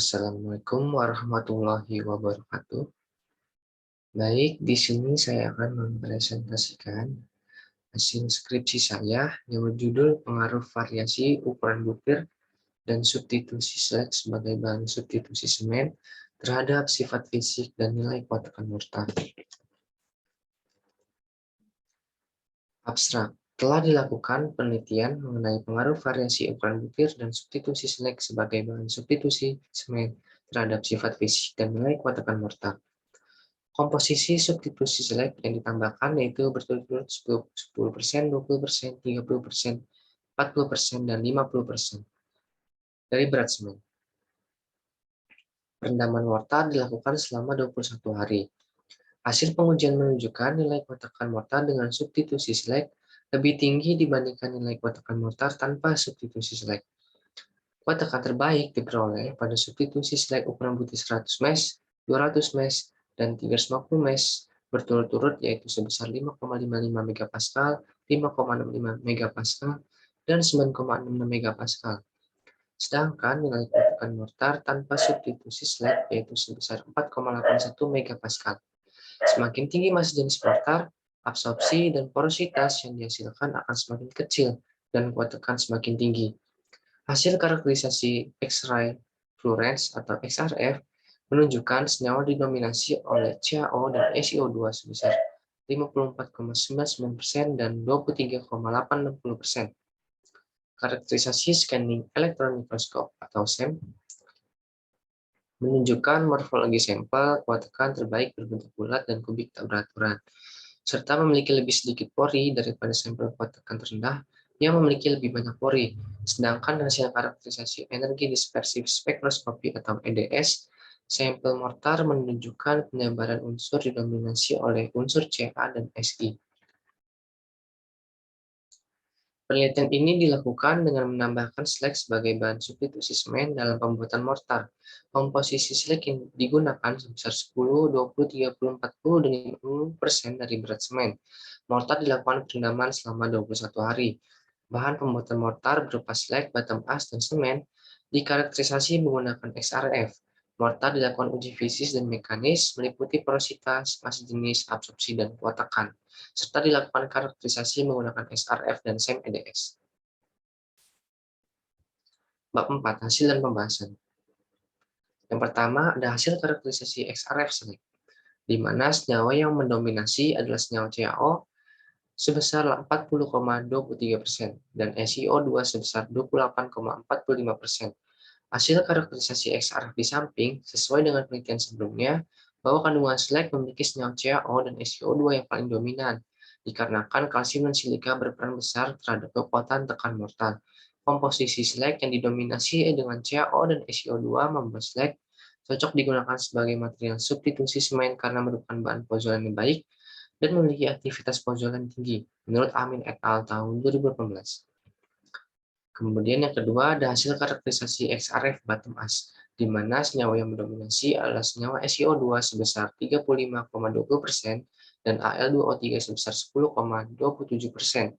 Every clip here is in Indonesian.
Assalamualaikum warahmatullahi wabarakatuh. Baik, di sini saya akan mempresentasikan hasil skripsi saya yang berjudul Pengaruh Variasi Ukuran Butir dan Substitusi Slag sebagai bahan substitusi semen terhadap sifat fisik dan nilai kuat tekan mortar. Abstrak. Telah dilakukan penelitian mengenai pengaruh variasi ukuran butir dan substitusi slag sebagai bahan substitusi semen terhadap sifat fisik dan nilai kuat tekan mortar. Komposisi substitusi slag yang ditambahkan yaitu berturut-turut 10%, 20%, 30%, 40%, dan 50% dari berat semen. Perendaman mortar dilakukan selama 21 hari. Hasil pengujian menunjukkan nilai kuat tekan mortar dengan substitusi slag lebih tinggi dibandingkan nilai kuat tekan mortar tanpa substitusi slag. Kuat tekan terbaik diperoleh pada substitusi slag ukuran butir 100 mesh, 200 mesh, dan 350 mesh berturut-turut yaitu sebesar 5,55 megapascal, 5,65 megapascal, dan 9,66 megapascal. Sedangkan nilai kuat tekan mortar tanpa substitusi slag yaitu sebesar 4,81 megapascal. Semakin tinggi massa jenis mortar, absorpsi dan porositas yang dihasilkan akan semakin kecil dan kuat tekan semakin tinggi. Hasil karakterisasi X-ray fluorescence atau XRF menunjukkan senyawa didominasi oleh CaO dan SiO2 sebesar 54,99% dan 23,860%. Karakterisasi scanning electron microscope atau SEM menunjukkan morfologi sampel kuat tekan terbaik berbentuk bulat dan kubik tak beraturan, serta memiliki lebih sedikit pori daripada sampel kuat tekan terendah yang memiliki lebih banyak pori. Sedangkan hasil karakterisasi energi dispersif spektroskopi atau EDS, sampel mortar menunjukkan penyebaran unsur didominasi oleh unsur Ca dan Si. Penelitian ini dilakukan dengan menambahkan slag sebagai bahan substitusi semen dalam pembuatan mortar. Komposisi slag yang digunakan sebesar 10, 20, 30, 40, dan 50% dari berat semen. Mortar dilakukan perendaman selama 21 hari. Bahan pembuatan mortar berupa slag, bottom ash, dan semen dikarakterisasi menggunakan XRF. Mortar dilakukan uji fisik dan mekanis meliputi porositas, massa jenis, absorpsi, dan kuat tekan, serta dilakukan karakterisasi menggunakan SRF dan SEM EDS. Bab 4. Hasil dan pembahasan. Yang pertama, ada hasil karakterisasi XRF slag, di mana senyawa yang mendominasi adalah senyawa CaO sebesar 40,23% dan SiO2 sebesar 28,45%. Hasil karakterisasi XRF di samping sesuai dengan penelitian sebelumnya bahwa kandungan slag memiliki senyawa CaO dan SiO2 yang paling dominan, dikarenakan kalsium dan silika berperan besar terhadap kekuatan tekan mortar. Komposisi slag yang didominasi dengan CaO dan SiO2 membuat slag cocok digunakan sebagai material substitusi semen karena merupakan bahan pozolan yang baik dan memiliki aktivitas pozolan tinggi, menurut Amin et al. Tahun 2018. Kemudian yang kedua ada hasil karakterisasi XRF bottom ash, di mana senyawa yang mendominasi adalah senyawa SiO2 sebesar 35,20% dan Al2O3 sebesar 10,27%.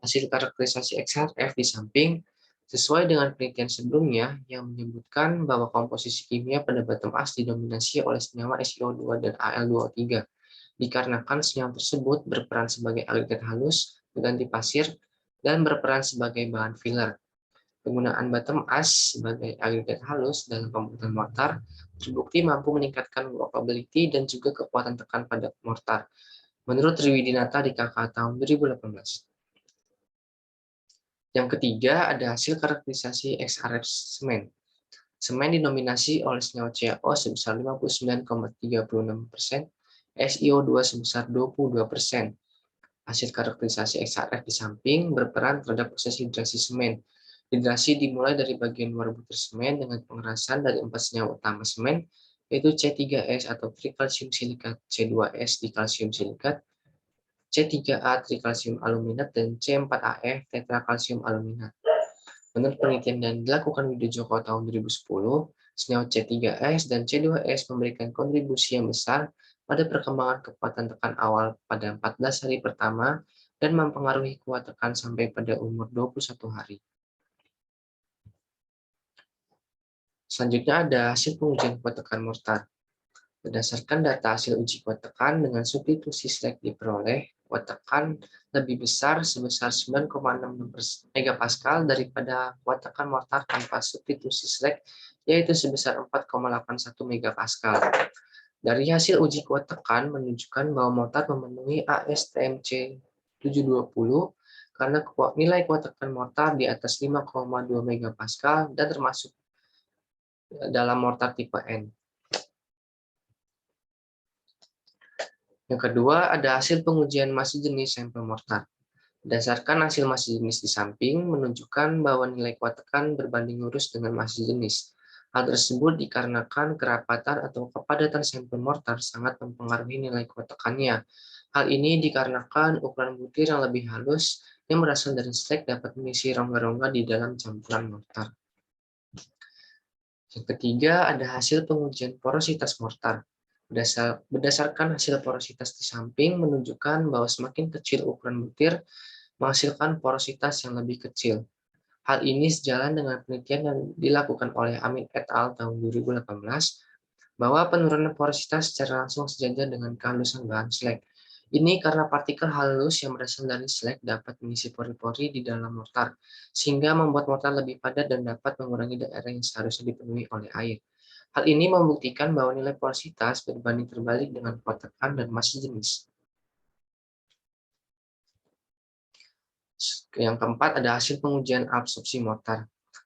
Hasil karakterisasi XRF di samping sesuai dengan penelitian sebelumnya yang menyebutkan bahwa komposisi kimia pada bottom ash didominasi oleh senyawa SiO2 dan Al2O3, dikarenakan senyawa tersebut berperan sebagai agregat halus, pengganti pasir, dan berperan sebagai bahan filler. Penggunaan bottom ash sebagai agregat halus dalam pembuatan mortar terbukti mampu meningkatkan workability dan juga kekuatan tekan pada mortar, menurut Triwidinata di KK tahun 2018. Yang ketiga ada hasil karakterisasi XRF semen. Semen didominasi oleh senyawa CaO sebesar 59,36%, SiO2 sebesar 22%. Hasil karakterisasi XRF di samping berperan terhadap proses hidrasi semen. Hidrasi dimulai dari bagian luar butir semen dengan pengerasan dari 4 senyawa utama semen, yaitu C3S atau trikalsium silikat, C2S dikalsium silikat, C3A trikalsium aluminat, dan C4AF tetrakalsium aluminat. Menurut penelitian yang dilakukan Widoedjoko tahun 2010, senyawa C3S dan C2S memberikan kontribusi yang besar pada perkembangan kekuatan tekan awal pada 14 hari pertama dan mempengaruhi kuat tekan sampai pada umur 21 hari. Selanjutnya ada hasil pengujian kuat tekan mortar. Berdasarkan data hasil uji kuat tekan dengan substitusi slag diperoleh, kuat tekan lebih besar sebesar 9,66 megapascal daripada kuat tekan mortar tanpa substitusi slag, yaitu sebesar 4,81 megapascal. Dari hasil uji kuat tekan menunjukkan bahwa mortar memenuhi ASTM C720 karena nilai kuat tekan mortar di atas 5,2 megapascal dan termasuk dalam mortar tipe N. Yang kedua, ada hasil pengujian massa jenis sampel mortar. Berdasarkan hasil massa jenis di samping, menunjukkan bahwa nilai kuat tekan berbanding lurus dengan massa jenis. Hal tersebut dikarenakan kerapatan atau kepadatan sampel mortar sangat mempengaruhi nilai kuat tekannya. Hal ini dikarenakan ukuran butir yang lebih halus yang berasal dari slag dapat mengisi rongga-rongga di dalam campuran mortar. Yang ketiga, ada hasil pengujian porositas mortar. Berdasarkan hasil porositas di samping menunjukkan bahwa semakin kecil ukuran butir menghasilkan porositas yang lebih kecil. Hal ini sejalan dengan penelitian yang dilakukan oleh Amin et al. Tahun 2018 bahwa penurunan porositas secara langsung sejajar dengan kehalusan bahan slag. Ini karena partikel halus yang berasal dari slag dapat mengisi pori-pori di dalam mortar, sehingga membuat mortar lebih padat dan dapat mengurangi daerah yang seharusnya dipenuhi oleh air. Hal ini membuktikan bahwa nilai porositas berbanding terbalik dengan kuat tekan dan massa jenis. Yang keempat, ada hasil pengujian absorpsi mortar.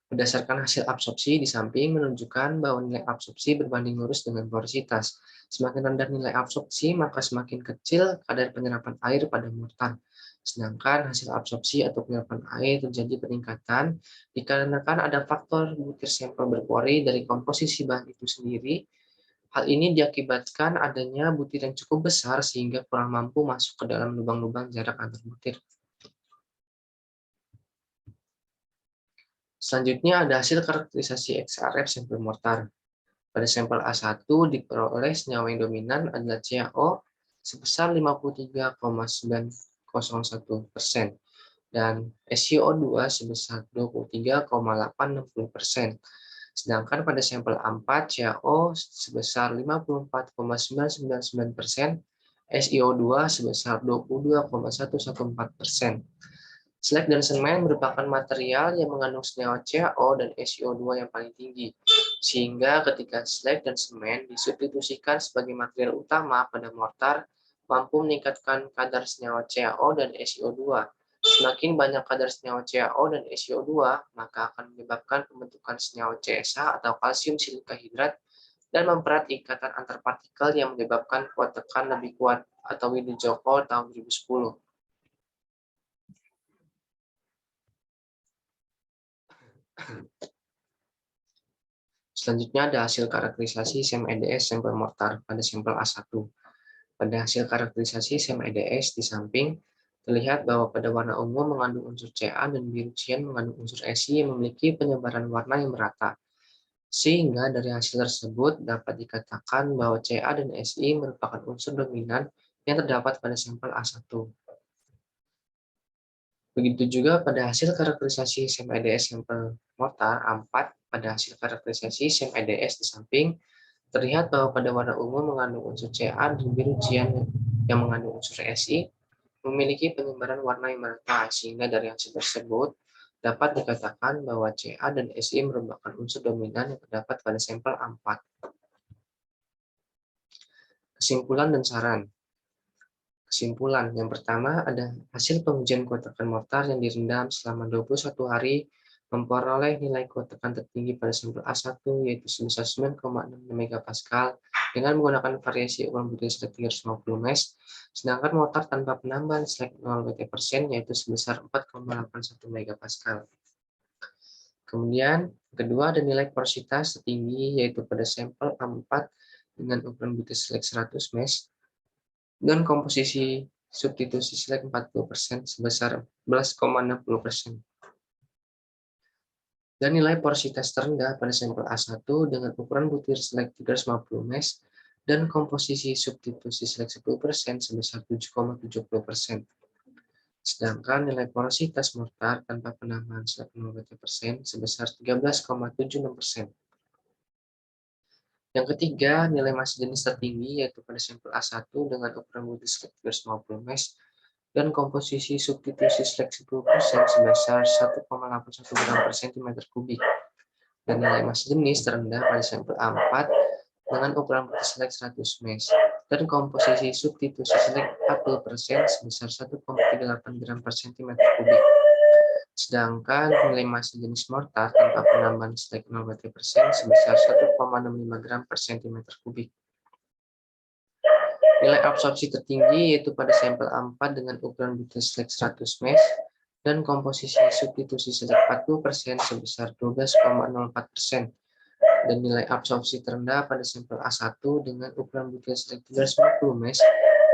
Berdasarkan hasil absorpsi di samping menunjukkan bahwa nilai absorpsi berbanding lurus dengan porositas. Semakin rendah nilai absorpsi, maka semakin kecil kadar penyerapan air pada mortar. Sedangkan hasil absorpsi atau penyerapan air terjadi peningkatan dikarenakan ada faktor butir sampel berpori dari komposisi bahan itu sendiri. Hal ini diakibatkan adanya butir yang cukup besar sehingga kurang mampu masuk ke dalam lubang-lubang jarak antar butir. Selanjutnya ada hasil karakterisasi XRF sampel mortar. Pada sampel A1 diperoleh senyawa yang dominan adalah CaO sebesar 53,901% dan SiO2 sebesar 23,860%. Sedangkan pada sampel A4 CaO sebesar 54,999%, SiO2 sebesar 22,114%. Slag dan semen merupakan material yang mengandung senyawa CaO dan SiO2 yang paling tinggi, sehingga ketika slag dan semen disubstitusikan sebagai material utama pada mortar, mampu meningkatkan kadar senyawa CaO dan SiO2. Semakin banyak kadar senyawa CaO dan SiO2, maka akan menyebabkan pembentukan senyawa CSH atau kalsium silika hidrat dan mempererat ikatan antar partikel yang menyebabkan kuat tekan lebih kuat atau Widu-Joko tahun 2010. Selanjutnya ada hasil karakterisasi SEM EDS sampel mortar pada sampel A1. Pada hasil karakterisasi SEM EDS di samping, terlihat bahwa pada warna ungu mengandung unsur Ca dan biru cian mengandung unsur Si yang memiliki penyebaran warna yang merata. Sehingga dari hasil tersebut dapat dikatakan bahwa Ca dan Si merupakan unsur dominan yang terdapat pada sampel A1. Begitu juga pada hasil karakterisasi SEM EDS sampel mortar A4, pada hasil karakterisasi SEM EDS di samping, terlihat bahwa pada warna ungu mengandung unsur Ca dan biru cian yang mengandung unsur Si memiliki penyebaran warna yang merata, sehingga dari hasil tersebut dapat dikatakan bahwa Ca dan Si merupakan unsur dominan yang terdapat pada sampel A4. Kesimpulan dan saran. Kesimpulan, yang pertama ada hasil pengujian kuat tekan mortar yang direndam selama 21 hari memperoleh nilai kuat tekan tertinggi pada sampel A1 yaitu sebesar 9,6 megapascal dengan menggunakan variasi ukuran butir slag 350 mesh, sedangkan mortar tanpa penambahan slag 0,0% yaitu sebesar 4,81 megapascal. Kemudian, kedua ada nilai porositas tertinggi yaitu pada sampel A4 dengan ukuran butir slag 100 mesh dan komposisi substitusi slag 40% sebesar 11,60%. Dan nilai porositas terendah pada sampel A1 dengan ukuran butir slag 350 mesh dan komposisi substitusi slag 10% sebesar 7,70%. Sedangkan nilai porositas mortar tanpa penambahan slag 0,0% sebesar 13,76%. Yang ketiga, nilai massa jenis tertinggi yaitu pada sampel A1 dengan ukuran multislek 350 mesh dan komposisi substitusi slek 10% sebesar 1,81 gram per cm kubik. Dan nilai massa jenis terendah pada sampel A4 dengan ukuran multislek 100 mesh dan komposisi substitusi slek 40% sebesar 1,38 gram per cm kubik. Sedangkan nilai massa jenis mortar tanpa penambahan slek 0,3% sebesar 1,65 gram per cm kubik. Nilai absorpsi tertinggi yaitu pada sampel A4 dengan ukuran butir slek 100 mesh dan komposisi substitusi slek 40% sebesar 12,04% dan nilai absorpsi terendah pada sampel A1 dengan ukuran butir slek 350 mesh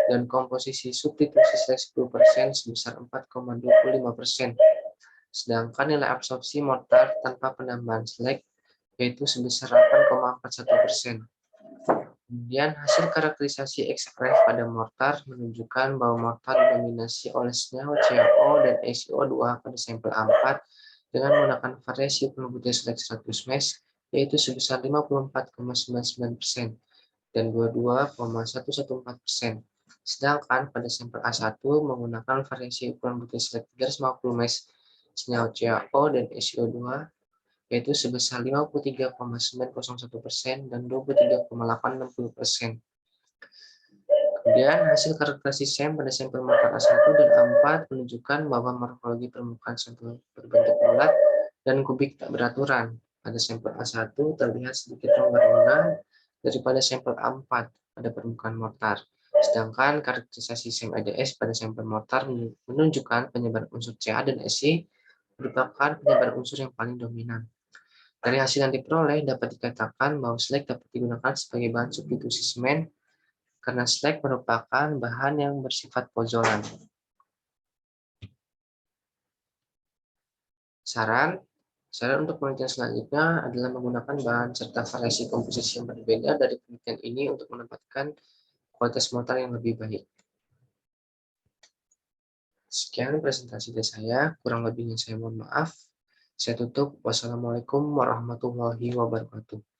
dan komposisi substitusi slek 10% sebesar 4,25%. Sedangkan nilai absorpsi mortar tanpa penambahan slek yaitu sebesar 8,41%. Kemudian hasil karakterisasi XRF pada mortar menunjukkan bahwa mortar didominasi oleh senyawa CaO dan SiO2 pada sampel A4 dengan menggunakan variasi ukuran butir slek 100 mesh yaitu sebesar 54,99% dan 22,114%. Sedangkan pada sampel A1 menggunakan variasi ukuran butir slek 350 mesh senyawa CaO dan SiO2 yaitu sebesar 53,901% dan 23,860%. Kemudian hasil karakterisasi SEM pada sampel mortar A1 dan A4 menunjukkan bahwa morfologi permukaan sampel berbentuk bulat dan kubik tak beraturan. Pada sampel A1 terlihat sedikit rongga-rongga daripada sampel A4 pada permukaan mortar. Sedangkan karakterisasi SEM EDS pada sampel mortar menunjukkan penyebaran unsur Ca dan Si merupakan penyebaran unsur yang paling dominan. Dari hasil yang diperoleh dapat dikatakan bahwa slag dapat digunakan sebagai bahan substitusi semen karena slag merupakan bahan yang bersifat pozolan. Saran untuk penelitian selanjutnya adalah menggunakan bahan serta variasi komposisi yang berbeda dari penelitian ini untuk mendapatkan kualitas mortar yang lebih baik. Sekian presentasi dari saya, kurang lebihnya saya mohon maaf. Saya tutup. Wassalamualaikum warahmatullahi wabarakatuh.